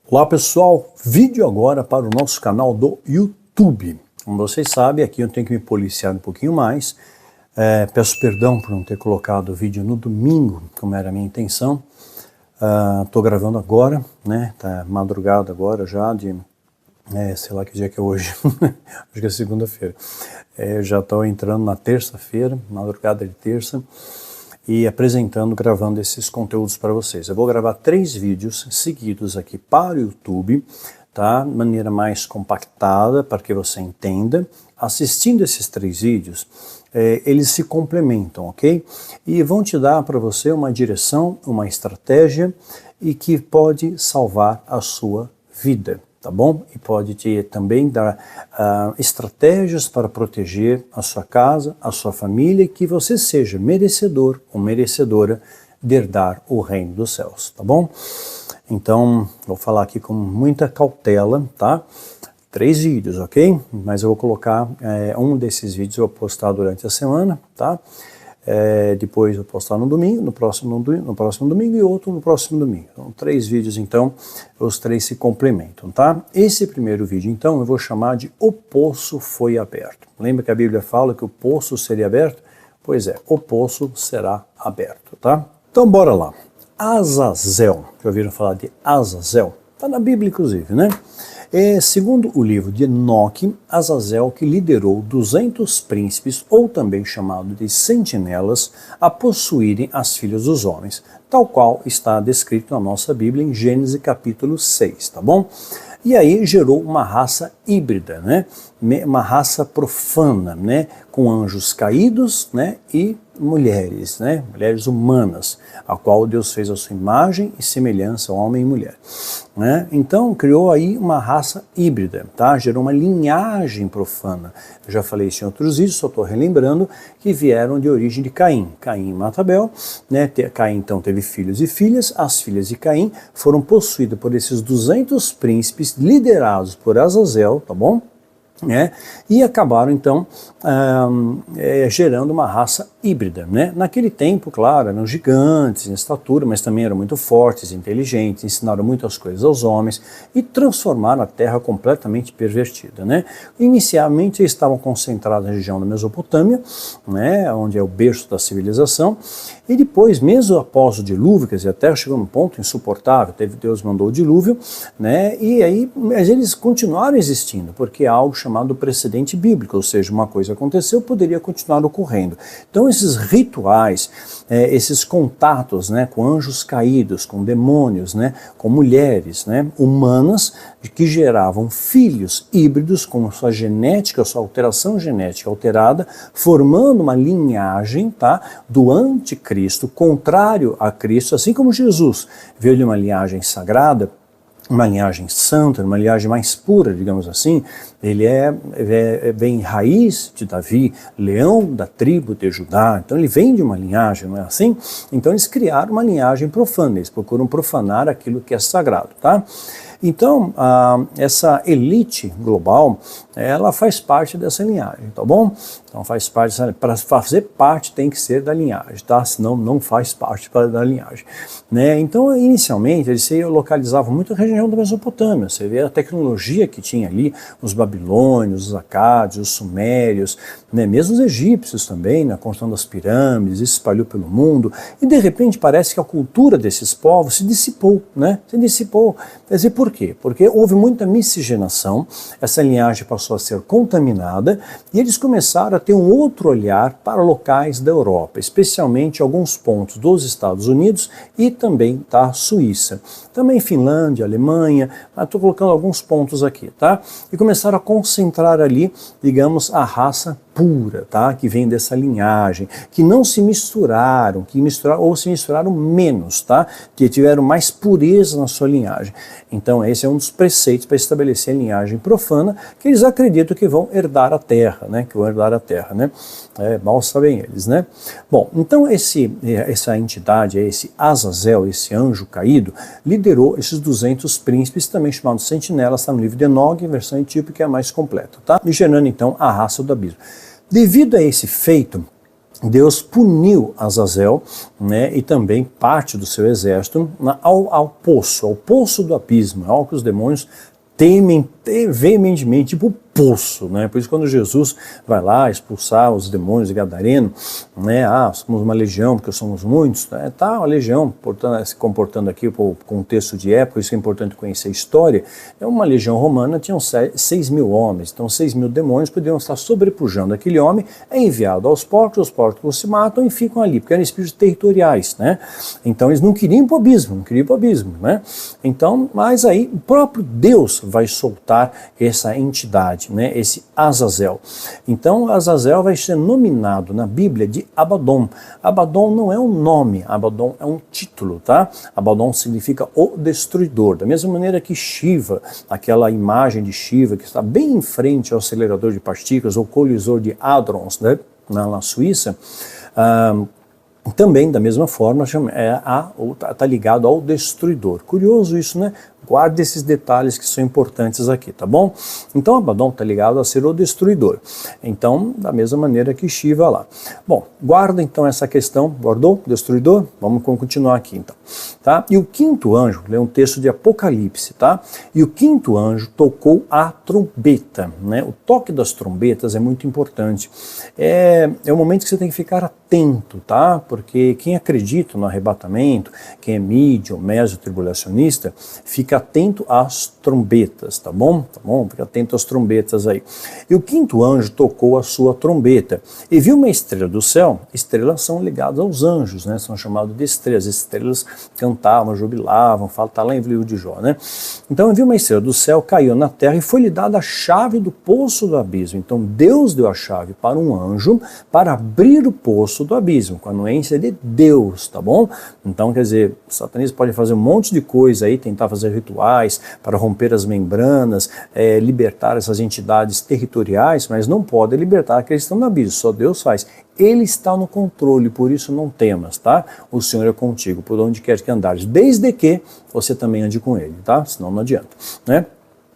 Olá pessoal, vídeo agora para o nosso canal do YouTube. Como vocês sabem, aqui eu tenho que me policiar um pouquinho mais. Peço perdão por não ter colocado o vídeo no domingo, como era a minha intenção. Estou gravando agora, né? Tá madrugada agora já de... sei lá que dia que é hoje, acho que é segunda-feira. Já estou entrando na terça-feira, madrugada de terça, e gravando esses conteúdos para vocês. Eu vou gravar 3 vídeos seguidos aqui para o YouTube, tá? De maneira mais compactada, para que você entenda. Assistindo esses 3 vídeos, eles se complementam, ok? E vão te dar para você uma direção, uma estratégia, e que pode salvar a sua vida. Tá bom? E pode te também dar estratégias para proteger a sua casa, a sua família, e que você seja merecedor ou merecedora de herdar o reino dos céus, tá bom? Então, vou falar aqui com muita cautela, tá? 3 vídeos, ok? Mas eu vou colocar um desses vídeos, eu vou postar durante a semana, tá? Depois eu vou postar no domingo, no próximo domingo e outro no próximo domingo. Então, 3 vídeos, então, os 3 se complementam, tá? Esse primeiro vídeo, então, eu vou chamar de O Poço Foi Aberto. Lembra que a Bíblia fala que o poço seria aberto? Pois é, o poço será aberto, tá? Então, bora lá. Azazel, já ouviram falar de Azazel? Está na Bíblia, inclusive, né? Segundo o livro de Enoque, Azazel que liderou 200 príncipes, ou também chamado de sentinelas, a possuírem as filhas dos homens, tal qual está descrito na nossa Bíblia em Gênesis capítulo 6, tá bom? E aí gerou uma raça híbrida, né? Uma raça profana, né? Com anjos caídos, né? E mulheres, né? Mulheres humanas, a qual Deus fez a sua imagem e semelhança, homem e mulher, né? Então criou aí uma raça híbrida, tá? Gerou uma linhagem profana. Eu já falei isso em outros vídeos, só estou relembrando que vieram de origem de Caim. Caim mata Abel, né? Caim então teve filhos e filhas. As filhas de Caim foram possuídas por esses 200 príncipes liderados por Azazel, tá bom? E acabaram então gerando uma raça híbrida, né? Naquele tempo, claro, eram gigantes em estatura, mas também eram muito fortes, inteligentes, ensinaram muitas coisas aos homens e transformaram a terra completamente pervertida, né? Inicialmente eles estavam concentrados na região da Mesopotâmia, né? Onde é o berço da civilização, e depois, mesmo após o dilúvio, quer dizer, a terra chegou num ponto insuportável, Deus mandou o dilúvio, né? E aí, mas eles continuaram existindo, porque é algo chamado precedente bíblico, ou seja, uma coisa aconteceu, poderia continuar ocorrendo. Então esses rituais, esses contatos, né, com anjos caídos, com demônios, né, com mulheres, né, humanas, que geravam filhos híbridos com sua genética, sua alteração genética alterada, formando uma linhagem, tá, do anticristo, contrário a Cristo, assim como Jesus veio de uma linhagem sagrada, uma linhagem santa, uma linhagem mais pura, digamos assim. Ele vem raiz de Davi, leão da tribo de Judá, então ele vem de uma linhagem, não é assim? Então eles criaram uma linhagem profana, eles procuram profanar aquilo que é sagrado, tá? Então, essa elite global, ela faz parte dessa linhagem, tá bom? Então faz parte, para fazer parte tem que ser da linhagem, tá? Senão não faz parte da linhagem, né? Então, inicialmente, eles se localizavam muito na região da Mesopotâmia. Você vê a tecnologia que tinha ali, os babilônios, os acádios, os sumérios, né? Mesmo os egípcios também, na construção das pirâmides, isso espalhou pelo mundo, e de repente parece que a cultura desses povos se dissipou, né? Se dissipou. Quer dizer, por quê? Porque houve muita miscigenação, essa linhagem passou a ser contaminada, e eles começaram a ter um outro olhar para locais da Europa, especialmente alguns pontos dos Estados Unidos e também da Suíça. Também Finlândia, Alemanha, estou colocando alguns pontos aqui, tá? E começaram a concentrar ali, digamos, a raça pura, tá? Que vem dessa linhagem, que não se misturaram, ou se misturaram menos, tá? Que tiveram mais pureza na sua linhagem. Então esse é um dos preceitos para estabelecer a linhagem profana, que eles acreditam que vão herdar a terra, né? Que vão herdar a terra, né? Mal sabem eles, né? Bom, então essa entidade, esse Azazel, esse anjo caído, liderou esses 200 príncipes, também chamados sentinelas, está no livro de Enoque, versão etípica, que é a mais completa, tá? E gerando então a raça do abismo. Devido a esse feito, Deus puniu Azazel, né, e também parte do seu exército ao poço do abismo, algo que os demônios temem veementemente, tipo poço, né? Por isso quando Jesus vai lá expulsar os demônios de Gadareno, né? Somos uma legião, porque somos muitos, né? Tá, uma legião, portanto, se comportando aqui o contexto de época, isso é importante conhecer a história, uma legião romana tinha 6.000 homens, então 6.000 demônios podiam estar sobrepujando aquele homem, é enviado aos porcos, os porcos se matam e ficam ali, porque eram espíritos territoriais, né? Então eles não queriam ir para o abismo, né? Então, mas aí o próprio Deus vai soltar essa entidade, né, esse Azazel. Então Azazel vai ser nominado na Bíblia de Abaddon. Abaddon não é um nome, Abaddon é um título, tá? Abaddon significa o destruidor. Da mesma maneira que Shiva, aquela imagem de Shiva que está bem em frente ao acelerador de partículas, ou colisor de hadrons, né, na Suíça, também da mesma forma está ligado ao destruidor. Curioso isso, né? Guarde esses detalhes que são importantes aqui, tá bom? Então Abaddon está ligado a ser o destruidor. Então, da mesma maneira que Shiva lá. Bom, guarda então essa questão, guardou? Destruidor? Vamos continuar aqui então. Tá? E o quinto anjo, lê um texto de Apocalipse, tá? E o quinto anjo tocou a trombeta, né? O toque das trombetas é muito importante. É o momento que você tem que ficar atento, tá? Porque quem acredita no arrebatamento, quem é mídio, meso-tribulacionista, fica atento às trombetas, tá bom? Tá bom? Fica atento às trombetas aí. E o quinto anjo tocou a sua trombeta e viu uma estrela do céu. Estrelas são ligadas aos anjos, né? São chamados de estrelas. As estrelas cantavam, jubilavam, tá lá em livro de Jó, né? Então viu uma estrela do céu, caiu na terra e foi lhe dada a chave do poço do abismo. Então Deus deu a chave para um anjo para abrir o poço do abismo, com a anuência de Deus, tá bom? Então, quer dizer, o satanismo pode fazer um monte de coisa aí, tentar fazer rituais para romper as membranas, libertar essas entidades territoriais, mas não pode libertar aqueles que estão no abismo, só Deus faz. Ele está no controle, por isso não temas, tá? O Senhor é contigo, por onde quer que andares, desde que você também ande com ele, tá? Senão não adianta, né?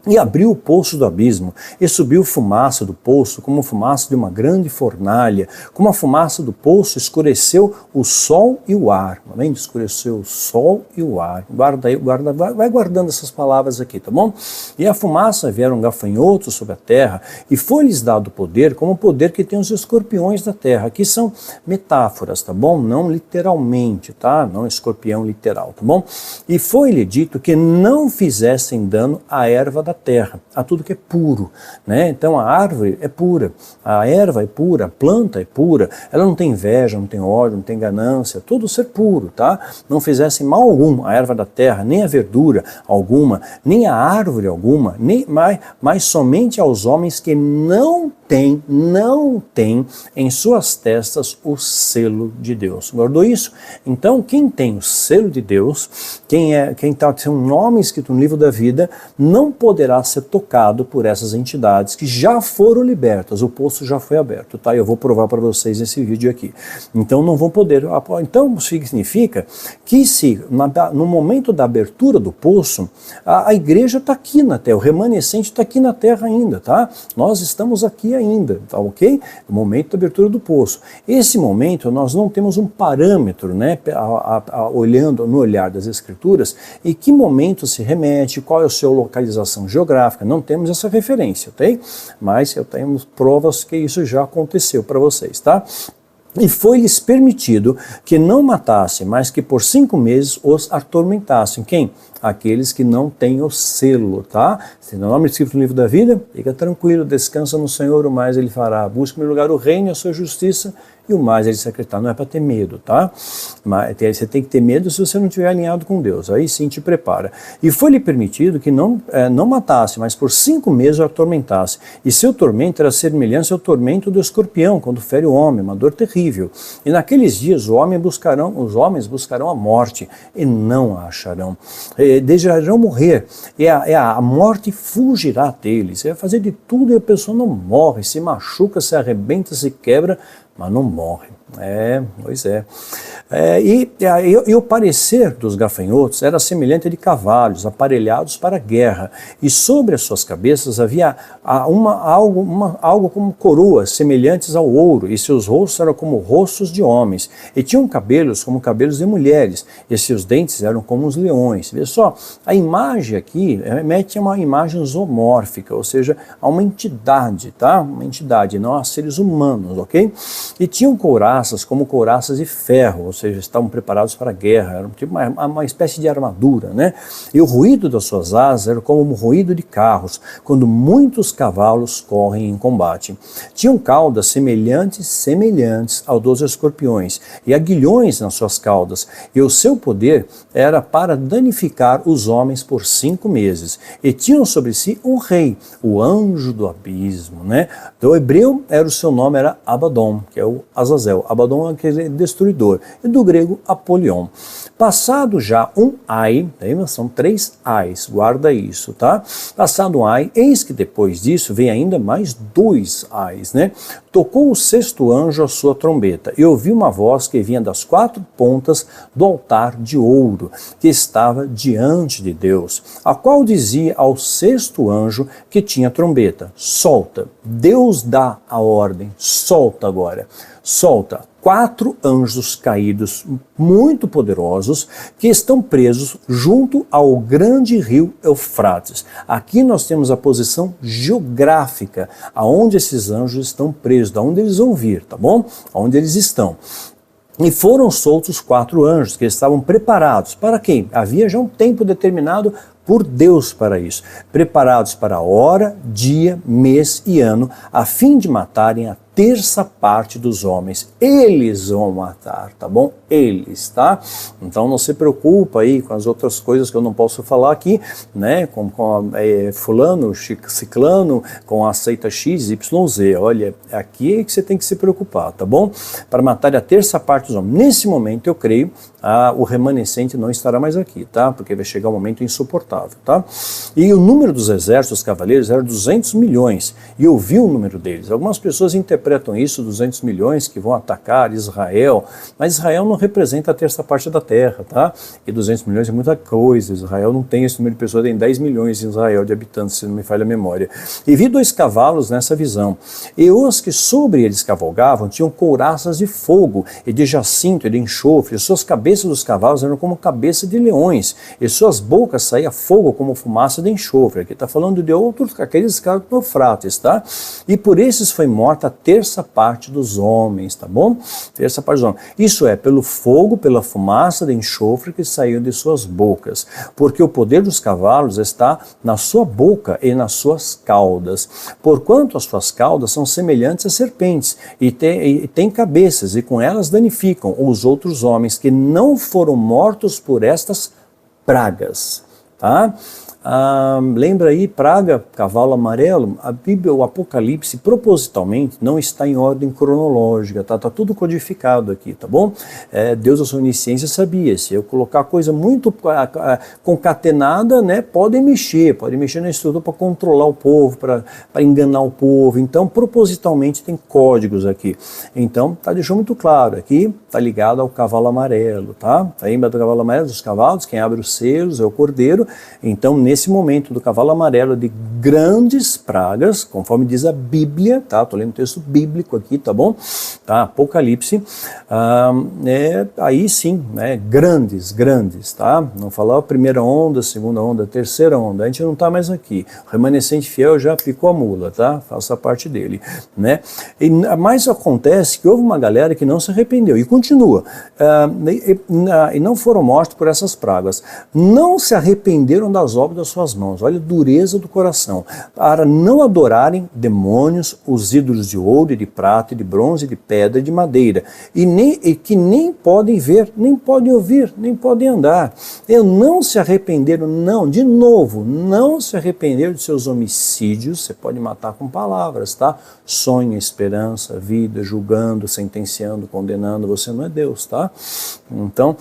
E abriu o poço do abismo, e subiu fumaça do poço, como fumaça de uma grande fornalha. Como a fumaça do poço, escureceu o sol e o ar. Além de escureceu o sol e o ar. Vai guardando essas palavras aqui, tá bom? E a fumaça vieram gafanhotos sobre a terra, e foi-lhes dado poder, como o poder que tem os escorpiões da terra. Aqui são metáforas, tá bom? Não literalmente, tá? Não escorpião literal, tá bom? E foi-lhe dito que não fizessem dano à erva da terra, a tudo que é puro, né? Então a árvore é pura, a erva é pura, a planta é pura, ela não tem inveja, não tem ódio, não tem ganância, tudo ser puro, tá? Não fizessem mal algum à erva da terra, nem a verdura alguma, nem a árvore alguma, mas somente aos homens que não têm em suas testas o selo de Deus. Guardou isso? Então quem tem o selo de Deus, quem tem um nome escrito no livro da vida, não poderá ser tocado por essas entidades que já foram libertas, o poço já foi aberto, tá? Eu vou provar para vocês nesse vídeo aqui. Então não vão poder, então significa que se no momento da abertura do poço, a igreja está aqui na terra, o remanescente está aqui na terra ainda, tá? Nós estamos aqui ainda, tá ok? O momento da abertura do poço. Esse momento nós não temos um parâmetro, né, olhando no olhar das escrituras, e que momento se remete, qual é a sua localização geográfica, não temos essa referência, ok? Mas eu tenho provas que isso já aconteceu para vocês, tá? E foi-lhes permitido que não matassem, mas que por 5 meses os atormentassem. Quem? Aqueles que não têm o selo, tá? Se tem o nome escrito no livro da vida, fica tranquilo, descansa no Senhor, o mais Ele fará. Busque em primeiro lugar o reino e a sua justiça, e o mais Ele se acreditar. Não é para ter medo, tá? Mas você tem que ter medo se você não estiver alinhado com Deus. Aí sim te prepara. E foi-lhe permitido que não matasse, mas por 5 meses o atormentasse. E seu tormento era semelhante ao tormento do escorpião, quando fere o homem, uma dor terrível. E naqueles dias os homens buscarão a morte, e não a acharão. Desejarão morrer, e a morte fugirá deles. Você vai fazer de tudo e a pessoa não morre, se machuca, se arrebenta, se quebra, mas não morre. Pois é. E o parecer dos gafanhotos era semelhante a de cavalos, aparelhados para a guerra, e sobre as suas cabeças havia algo como coroas, semelhantes ao ouro, e seus rostos eram como rostos de homens, e tinham cabelos como cabelos de mulheres, e seus dentes eram como os leões. Vê só, a imagem aqui remete a uma imagem zoomórfica, ou seja, a uma entidade, tá? Uma entidade, não a seres humanos, ok? E tinham couraças como couraças de ferro, ou seja, estavam preparados para a guerra, era tipo uma espécie de armadura, né? E o ruído das suas asas era como um ruído de carros, quando muitos cavalos correm em combate. Tinham caudas semelhantes ao dos escorpiões, e aguilhões nas suas caudas, e o seu poder era para danificar os homens por 5 meses. E tinham sobre si um rei, o anjo do abismo, né? Do hebreu, o seu nome era Abaddon, que é o Azazel. Abaddon é aquele destruidor. E do grego, Apolion. Passado já um ai, são 3 ais, guarda isso, tá? Passado um ai, eis que depois disso vem ainda mais 2 ais, né? Tocou o 6º anjo a sua trombeta, e ouvi uma voz que vinha das 4 pontas do altar de ouro, que estava diante de Deus, a qual dizia ao 6º anjo que tinha trombeta: solta. Deus dá a ordem, solta agora. Solta 4 anjos caídos muito poderosos que estão presos junto ao grande rio Eufrates. Aqui nós temos a posição geográfica aonde esses anjos estão presos, da onde eles vão vir, tá bom? Aonde eles estão. E foram soltos 4 anjos que estavam preparados. Para quem? Havia já um tempo determinado por Deus para isso. Preparados para a hora, dia, mês e ano, a fim de matarem a 1/3 parte dos homens. Eles vão matar, tá bom? Eles, tá? Então não se preocupa aí com as outras coisas que eu não posso falar aqui, né? Com fulano, ciclano, com a seita X, Y, Z. Olha, aqui é que você tem que se preocupar, tá bom? Para matar a 1/3 parte dos homens. Nesse momento, eu creio, o remanescente não estará mais aqui, tá? Porque vai chegar um momento insuportável, tá? E o número dos exércitos, dos cavaleiros, era 200 milhões. E eu vi o número deles. Algumas pessoas interpretam isso, 200 milhões que vão atacar Israel, mas Israel não representa a 1/3 parte da terra, tá? E 200 milhões é muita coisa. Israel não tem esse número de pessoas, tem 10 milhões em Israel de habitantes, se não me falha a memória. E vi 2 cavalos nessa visão. E os que sobre eles cavalgavam tinham couraças de fogo, e de jacinto, e de enxofre. E suas cabeças dos cavalos eram como cabeça de leões, e suas bocas saía fogo como fumaça de enxofre. Aqui está falando de outros, aqueles caras do Eufrates, tá? E por esses foi morta a 1/3 parte dos homens, tá bom? 1/3 parte dos homens. Isso é, pelo fogo, pela fumaça de enxofre que saiu de suas bocas. Porque o poder dos cavalos está na sua boca e nas suas caudas. Porquanto as suas caudas são semelhantes a serpentes, e têm cabeças, e com elas danificam os outros homens que não foram mortos por estas pragas, tá? Lembra aí, praga, cavalo amarelo? A Bíblia, o Apocalipse, propositalmente, não está em ordem cronológica, tá? Tá tudo codificado aqui, tá bom? Deus, a sua onisciência, sabia. Se eu colocar coisa muito concatenada, né, pode mexer na estrutura para controlar o povo, para enganar o povo. Então, propositalmente, tem códigos aqui. Então, deixou muito claro aqui, tá ligado ao cavalo amarelo, tá? Lembra do cavalo amarelo, dos cavalos? Quem abre os selos é o cordeiro. Então, nesse momento do cavalo amarelo, de grandes pragas, conforme diz a Bíblia, tá? Estou lendo um texto bíblico aqui, tá bom? Tá? Apocalipse, aí sim, né? Grandes, tá? Não falar a primeira onda, a segunda onda, a terceira onda, a gente não está mais aqui. O remanescente fiel já picou a mula, tá? Faça parte dele, né? Mas acontece que houve uma galera que não se arrependeu e continua, e não foram mortos por essas pragas. Não se arrependeram das obras das suas mãos. Olha a dureza do coração. Para não adorarem demônios, os ídolos de ouro, e de prata, e de bronze, e de pedra, e de madeira, e que nem podem ver, nem podem ouvir, nem podem andar. E não se arrependeram, não, de novo, não se arrependeram de seus homicídios. Você pode matar com palavras, tá? Sonho, esperança, vida, julgando, sentenciando, condenando. Você não é Deus, tá? Então,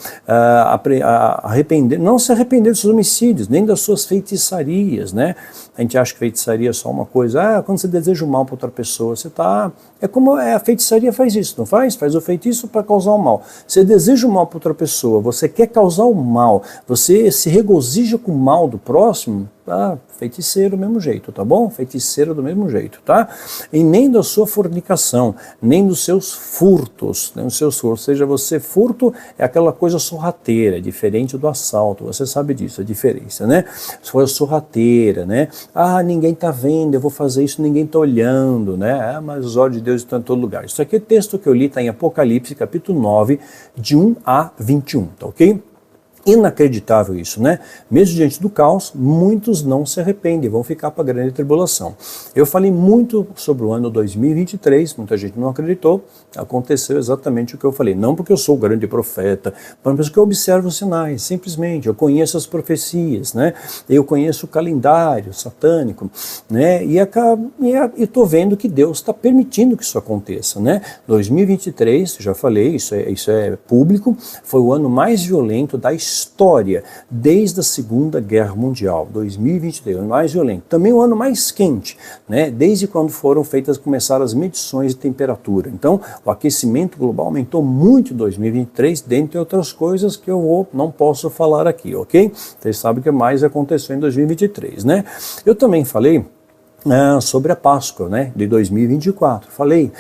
não se arrepender dos seus homicídios, nem das suas feitiçarias, né? A gente acha que feitiçaria é só uma coisa, quando você deseja o mal para outra pessoa, você está... É como a feitiçaria faz isso, não faz? Faz o feitiço para causar o mal. Você deseja o mal para outra pessoa, você quer causar o mal, você se regozija com o mal do próximo, feiticeiro do mesmo jeito, tá bom? Feiticeiro do mesmo jeito, tá? E nem da sua fornicação, nem dos seus furtos, ou seja, você furto é aquela coisa sorrateira, diferente do assalto, você sabe disso, a diferença, né? Se for sorrateira, né? Ninguém tá vendo, eu vou fazer isso, ninguém tá olhando, né? Mas os olhos de Deus estão em todo lugar. Isso aqui é texto que eu li, está em Apocalipse, capítulo 9, de 1 a 21, tá ok? Inacreditável isso, né? Mesmo diante do caos, muitos não se arrependem, vão ficar para a grande tribulação. Eu falei muito sobre o ano 2023, muita gente não acreditou, aconteceu exatamente o que eu falei. Não porque eu sou o grande profeta, mas porque eu observo os sinais, simplesmente. Eu conheço as profecias, né? Eu conheço o calendário satânico, né? E estou vendo que Deus está permitindo que isso aconteça, né? 2023, já falei, isso é público, foi o ano mais violento da história, desde a Segunda Guerra Mundial. 2023, o ano mais violento. Também o ano mais quente, né? Desde quando começaram as medições de temperatura. Então, o aquecimento global aumentou muito em 2023, dentre outras coisas que eu não posso falar aqui, ok? Vocês sabem o que mais aconteceu em 2023, né? Eu também falei sobre a Páscoa, né, de 2024. Falei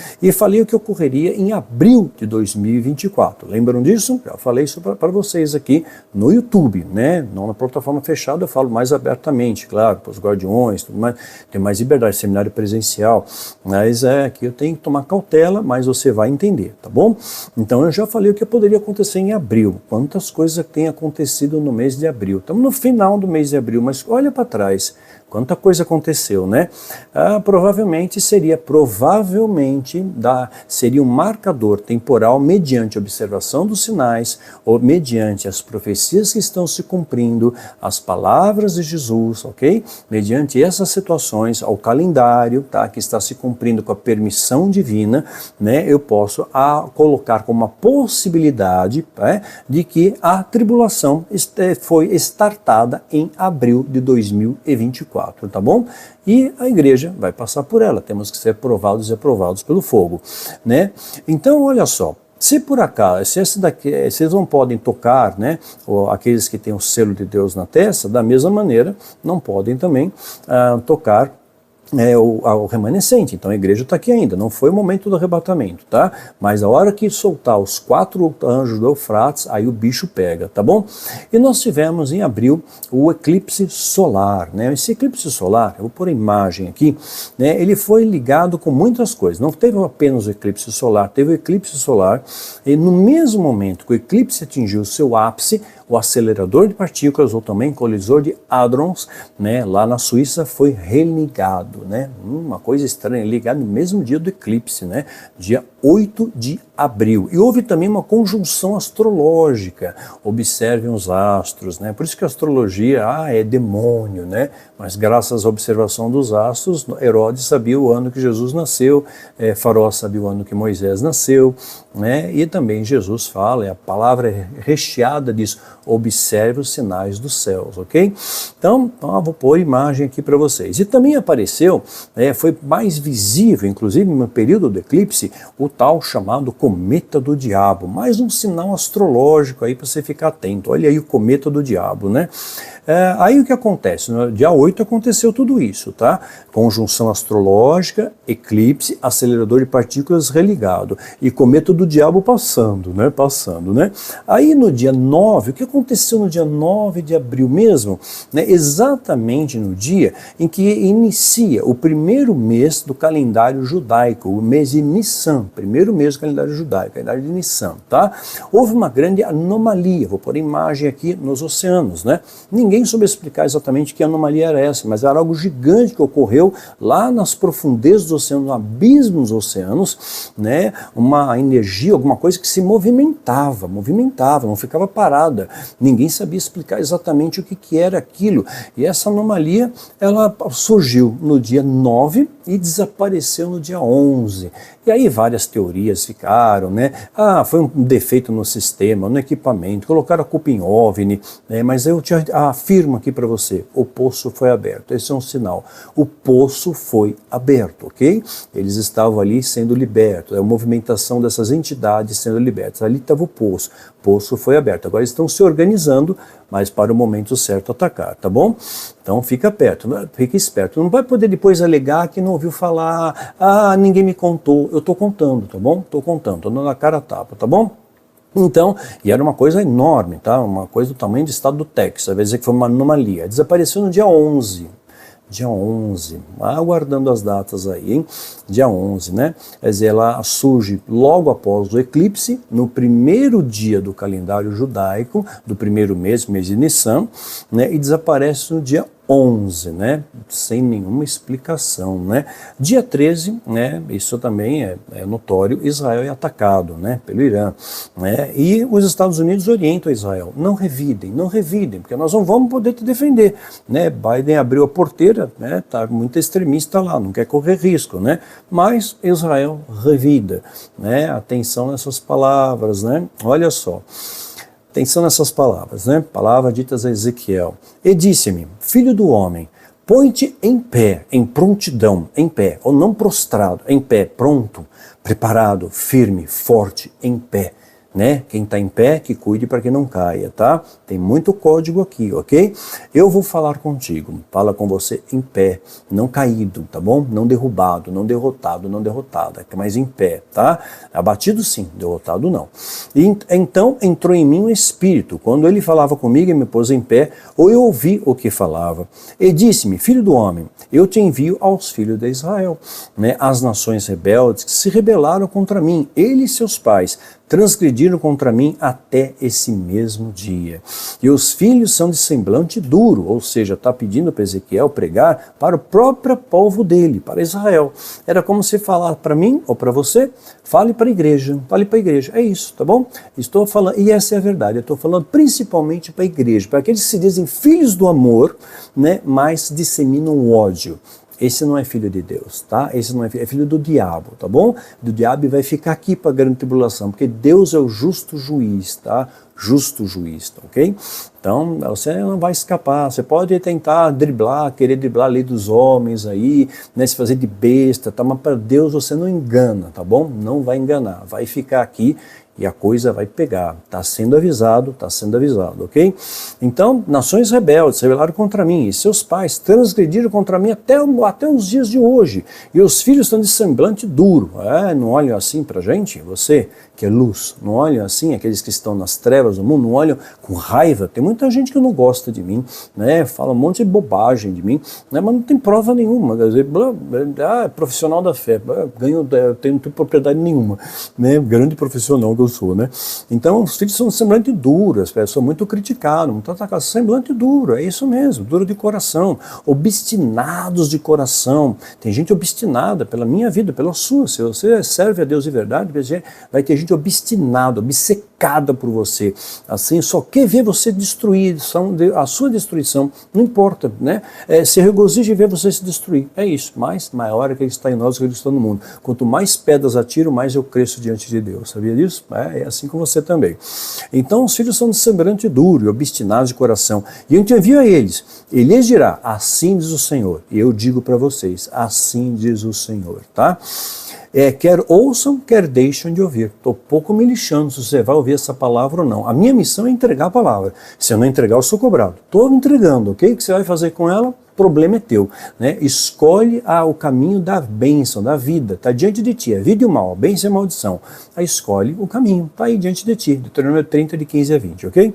o que ocorreria em abril de 2024. Lembram disso? Já falei isso para vocês aqui no YouTube, né? Não na plataforma fechada, eu falo mais abertamente, claro, para os guardiões, tudo mais, tem mais liberdade, seminário presencial, mas aqui eu tenho que tomar cautela, mas você vai entender, tá bom? Então eu já falei o que poderia acontecer em abril, quantas coisas têm acontecido no mês de abril. Estamos no final do mês de abril, mas olha para trás, quanta coisa aconteceu, né? Provavelmente seria um marcador temporal mediante a observação dos sinais, ou mediante as profecias que estão se cumprindo, as palavras de Jesus, ok? Mediante essas situações, ao calendário, tá? Que está se cumprindo com a permissão divina, né? Eu posso colocar como uma possibilidade, né, de que a tribulação foi startada em abril de 2024. Tá bom? E a igreja vai passar por ela, temos que ser provados e aprovados pelo fogo, né? Então, olha só, se por acaso, vocês não podem tocar, né, aqueles que têm o selo de Deus na testa, da mesma maneira, não podem também tocar o remanescente. Então a igreja está aqui ainda, não foi o momento do arrebatamento, tá? Mas a hora que soltar os 4 anjos do Eufrates, aí o bicho pega, tá bom? E nós tivemos em abril o eclipse solar, né? Esse eclipse solar, eu vou pôr a imagem aqui, né? Ele foi ligado com muitas coisas, não teve apenas o eclipse solar, teve o eclipse solar, e no mesmo momento que o eclipse atingiu o seu ápice, o acelerador de partículas, ou também colisor de hadrons, né, lá na Suíça, foi religado, né? Uma coisa estranha, ligado no mesmo dia do eclipse, né? Dia 8 de abril. E houve também uma conjunção astrológica. Observem os astros, né? Por isso que a astrologia, é demônio, né? Mas graças à observação dos astros, Herodes sabia o ano que Jesus nasceu, Faraó sabia o ano que Moisés nasceu, né? E também Jesus fala, a palavra é recheada disso, observe os sinais dos céus, ok? Então eu vou pôr imagem aqui para vocês. E também apareceu, foi mais visível, inclusive no período do eclipse, o tal chamado cometa do diabo, mais um sinal astrológico aí para você ficar atento. Olha aí o cometa do diabo, né? Aí o que acontece? No dia 8 aconteceu tudo isso, tá? Conjunção astrológica, eclipse, acelerador de partículas religado e cometa do diabo passando, né? Aí no dia 9, o que aconteceu no dia 9 de abril mesmo? Né? Exatamente no dia em que inicia o primeiro mês do calendário judaico, o mês de Nissan, primeiro mês do calendário judaico, calendário de Nissan, tá? Houve uma grande anomalia, vou pôr a imagem aqui nos oceanos, né? Ninguém ninguém soube explicar exatamente que anomalia era essa, mas era algo gigante que ocorreu lá nas profundezas do oceano, no abismo dos oceanos, né? Uma energia, alguma coisa que se movimentava, não ficava parada. Ninguém sabia explicar exatamente o que era aquilo. E essa anomalia, ela surgiu no dia 9 e desapareceu no dia 11. E aí várias teorias ficaram, né? Foi um defeito no sistema, no equipamento, colocaram a culpa em OVNI, né? Mas eu te afirmo aqui para você, o poço foi aberto, esse é um sinal. O poço foi aberto, ok? Eles estavam ali sendo libertos, a movimentação dessas entidades sendo libertas, ali estava o poço foi aberto. Agora eles estão se organizando, mas para o momento certo atacar, tá bom? Então fica perto, fica esperto. Não vai poder depois alegar que não ouviu falar, ninguém me contou. Eu estou contando, tá bom? Estou contando, estou dando a cara a tapa, tá bom? Então, e era uma coisa enorme, tá? Uma coisa do tamanho do estado do Texas, vai dizer que foi uma anomalia. Desapareceu no dia 11. Dia 11, aguardando as datas aí, hein? Dia 11, né? Quer dizer, ela surge logo após o eclipse, no primeiro dia do calendário judaico, do primeiro mês de Nissan, né? E desaparece no dia 11, né? Sem nenhuma explicação, né? Dia 13, né? Isso também é notório, Israel é atacado, né? Pelo Irã, né? E os Estados Unidos orientam Israel, não revidem, porque nós não vamos poder te defender, né? Biden abriu a porteira, né? Tá muito extremista lá, não quer correr risco, né? Mas Israel revida, né? Atenção nessas palavras, né? Olha só. Atenção nessas palavras, né? Palavras ditas a Ezequiel. E disse-me, filho do homem, põe-te em pé, em prontidão, em pé, ou não prostrado, em pé, pronto, preparado, firme, forte, em pé. Né? Quem está em pé, que cuide para que não caia, tá? Tem muito código aqui, ok? Eu vou falar contigo, fala com você em pé, não caído, tá bom? Não derrubado, não derrotado, não derrotada, mas em pé, tá? Abatido sim, derrotado não. E então entrou em mim um espírito, quando ele falava comigo e me pôs em pé, ou eu ouvi o que falava, e disse-me, filho do homem, eu te envio aos filhos de Israel, né? As nações rebeldes que se rebelaram contra mim, ele e seus pais, transgrediram contra mim até esse mesmo dia. E os filhos são de semblante duro, ou seja, está pedindo para Ezequiel pregar para o próprio povo dele, para Israel. Era como se falar para mim ou para você, fale para a igreja, é isso, tá bom? Estou falando, e essa é a verdade, eu estou falando principalmente para a igreja, para aqueles que se dizem filhos do amor, né, mas disseminam o ódio. Esse não é filho de Deus, tá? Esse não é filho do diabo, tá bom? Do diabo vai ficar aqui para a grande tribulação, porque Deus é o justo juiz, tá? Justo juiz, tá, ok? Então, você não vai escapar, você pode tentar driblar, querer driblar a lei dos homens aí, né, se fazer de besta, tá? Mas para Deus você não engana, tá bom? Não vai enganar, vai ficar aqui e a coisa vai pegar. Está sendo avisado, ok? Então, nações rebeldes se rebelaram contra mim, e seus pais transgrediram contra mim até os dias de hoje. E os filhos estão de semblante duro. Não olham assim para a gente? Você que é luz, não olham assim? Aqueles que estão nas trevas do mundo, não olham com raiva? Tem muita gente que não gosta de mim, né? Fala um monte de bobagem de mim, né? Mas não tem prova nenhuma. Quer dizer, profissional da fé, tenho propriedade nenhuma, né? Grande profissional que eu sou, né? Então, os filhos são semblante duro, as pessoas são muito criticadas, muito atacadas, semblante duro, é isso mesmo, duro de coração, obstinados de coração. Tem gente obstinada pela minha vida, pela sua. Se você serve a Deus de verdade, vai ter gente obstinada, obcecada por você, assim, só quer ver você destruir, a sua destruição, não importa, né? Se regozija em ver você se destruir, é isso, mas maior é que Ele está em nós que Ele está no mundo. Quanto mais pedras atiro, mais eu cresço diante de Deus, sabia disso? É assim com você também. Então os filhos são de semblante duro e obstinados de coração, e eu te envio a eles, e lhes dirá, assim diz o Senhor, e eu digo para vocês, assim diz o Senhor, tá? Quer ouçam, quer deixem de ouvir. Estou pouco me lixando se você vai ouvir essa palavra ou não. A minha missão é entregar a palavra. Se eu não entregar, eu sou cobrado. Estou entregando, ok? O que você vai fazer com ela? O problema é teu, né? Escolhe o caminho da bênção, da vida. Está diante de ti, é vida e o mal, a bênção e a maldição. Aí escolhe o caminho, está aí diante de ti. Deuteronômio 30, de 15 a 20, ok?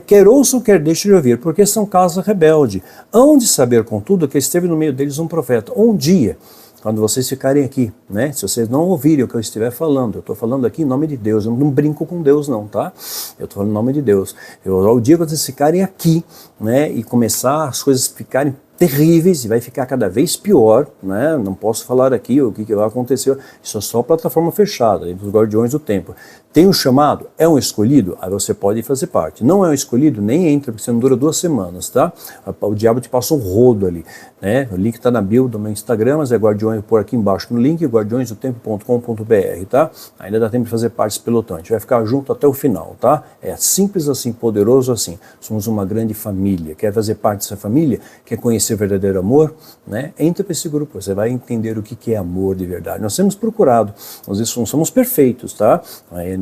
Quer ouçam, quer deixem de ouvir, porque são casa rebelde. Hão de saber, contudo, que esteve no meio deles um profeta. Um dia quando vocês ficarem aqui, né? Se vocês não ouvirem o que eu estiver falando, eu estou falando aqui em nome de Deus, eu não brinco com Deus não, tá? Eu estou falando em nome de Deus. O dia que vocês ficarem aqui, né, e começar as coisas ficarem terríveis, e vai ficar cada vez pior, né? Não posso falar aqui o que vai acontecer, isso é só plataforma fechada, entre os guardiões do tempo. Tem um chamado? É um escolhido? Aí você pode fazer parte. Não é um escolhido? Nem entra, porque você não dura 2 semanas, tá? O diabo te passa um rodo ali, né? O link está na bio do meu Instagram, mas é Guardiões, por aqui embaixo no link, guardiõesdotempo.com.br, tá? Ainda dá tempo de fazer parte desse pelotão, a gente vai ficar junto até o final, tá? É simples assim, poderoso assim. Somos uma grande família. Quer fazer parte dessa família? Quer conhecer o verdadeiro amor? Né? Entra para esse grupo, você vai entender o que é amor de verdade. Nós temos procurado, nós não somos perfeitos, tá?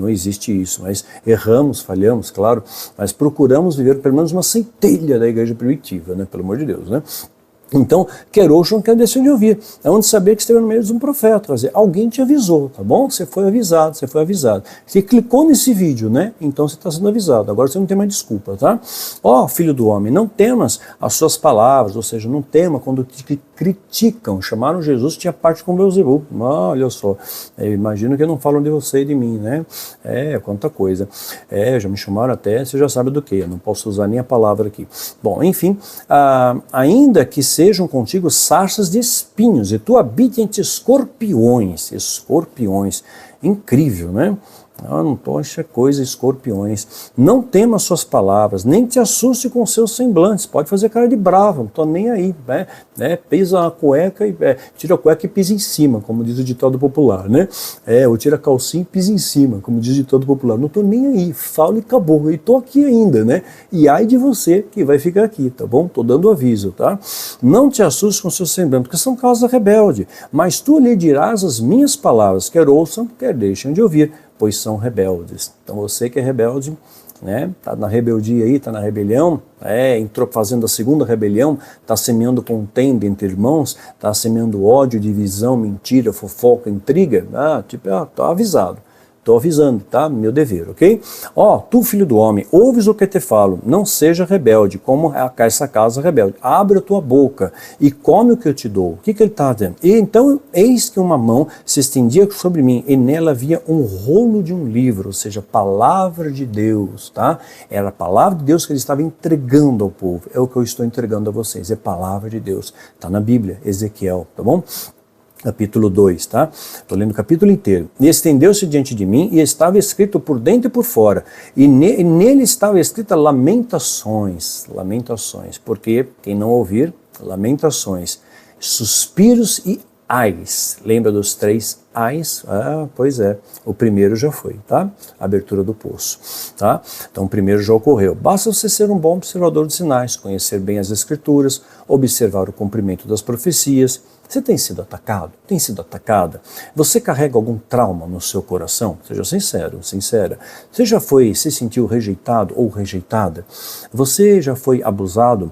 Não existe isso, mas erramos, falhamos, claro, mas procuramos viver pelo menos uma centelha da igreja primitiva, né? Pelo amor de Deus, né? Então, quer ouçam, quer deixem de ouvir. É onde saber que esteve no meio de um profeta. Quer dizer, alguém te avisou, tá bom? Você foi avisado, você foi avisado. Você clicou nesse vídeo, né? Então você está sendo avisado. Agora você não tem mais desculpa, tá? Ó, filho do homem, não temas as suas palavras, ou seja, não tema quando te criticam. Chamaram Jesus, tinha parte com Beelzebul. Olha só, eu imagino que não falam de você e de mim, né? Quanta coisa. Já me chamaram até, você já sabe do que. Eu não posso usar nem a palavra aqui. Bom, enfim, ainda que sejam contigo sarças de espinhos, e tu habite entre escorpiões. Escorpiões. Incrível, né? Não poxa coisa, escorpiões. Não tema suas palavras, nem te assuste com seus semblantes. Pode fazer cara de bravo, não estou nem aí. Pisa a cueca, tira a cueca e pisa em cima, como diz o ditado popular, né? Ou tira a calcinha e pisa em cima, como diz o ditado popular. Não estou nem aí, falo e acabou. E estou aqui ainda, né? E ai de você que vai ficar aqui, tá bom? Estou dando aviso, tá? Não te assuste com seus semblantes, porque são causa rebelde. Mas tu lhe dirás as minhas palavras, quer ouçam, quer deixem de ouvir, pois são rebeldes. Então você que é rebelde, né, tá na rebeldia aí, tá na rebelião, entrou fazendo a segunda rebelião, tá semeando contenda entre irmãos, tá semeando ódio, divisão, mentira, fofoca, intriga, tá avisado. Estou avisando, tá? Meu dever, ok? Tu, filho do homem, ouves o que te falo, não seja rebelde, como essa casa rebelde. Abre a tua boca e come o que eu te dou. O que ele está dizendo? E então, eis que uma mão se estendia sobre mim, e nela havia um rolo de um livro, ou seja, palavra de Deus, tá? Era a palavra de Deus que ele estava entregando ao povo. É o que eu estou entregando a vocês, é palavra de Deus. Está na Bíblia, Ezequiel, tá bom? Capítulo 2, tá? Estou lendo o capítulo inteiro. E estendeu-se diante de mim, e estava escrito por dentro e por fora. E nele estava escrita lamentações. Lamentações. Porque, quem não ouvir, lamentações. Suspiros e ais. Lembra dos 3 ais? Pois é. O primeiro já foi, tá? A abertura do poço, tá? Então o primeiro já ocorreu. Basta você ser um bom observador de sinais, conhecer bem as escrituras, observar o cumprimento das profecias. Você tem sido atacado? Tem sido atacada? Você carrega algum trauma no seu coração? Seja sincero, sincera. Você já se sentiu rejeitado ou rejeitada? Você já foi abusado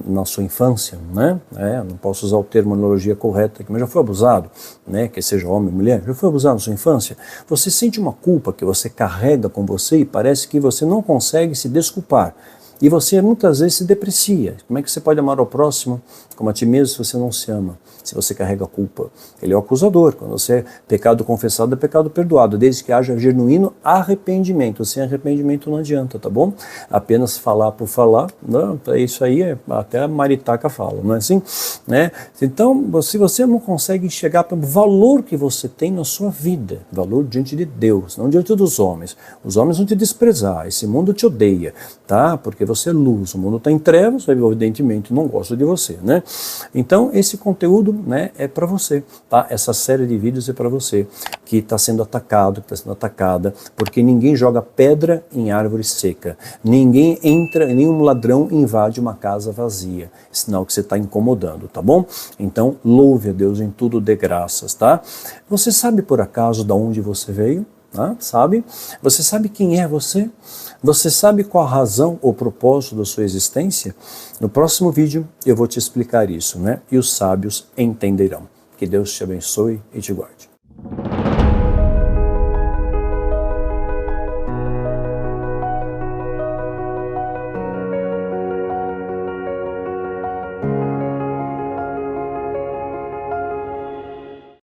na sua infância, né? Não posso usar o terminologia correta aqui, mas já foi abusado, né? Que seja homem ou mulher, já foi abusado na sua infância? Você sente uma culpa que você carrega com você e parece que você não consegue se desculpar. E você muitas vezes se deprecia. Como é que você pode amar ao próximo como a ti mesmo se você não se ama? Se você carrega a culpa. Ele é o acusador. Quando você é pecado confessado, é pecado perdoado, desde que haja genuíno arrependimento. Sem arrependimento não adianta, tá bom? Apenas falar por falar, não, isso aí até a maritaca fala, não é assim? Né? Então, se você não consegue chegar para o valor que você tem na sua vida, valor diante de Deus, não diante dos homens. Os homens vão te desprezar, esse mundo te odeia, tá? Porque você é luz, o mundo está em trevas, evidentemente não gosta de você, né? Então, esse conteúdo, né, é para você, tá? Essa série de vídeos é para você que está sendo atacado, que está sendo atacada, porque ninguém joga pedra em árvore seca, ninguém entra, nenhum ladrão invade uma casa vazia, sinal que você está incomodando, tá bom? Então, louve a Deus em tudo, dê graças, tá? Você sabe por acaso de onde você veio? Sabe? Você sabe quem é você? Você sabe qual a razão ou propósito da sua existência? No próximo vídeo eu vou te explicar isso, né? E os sábios entenderão. Que Deus te abençoe e te guarde.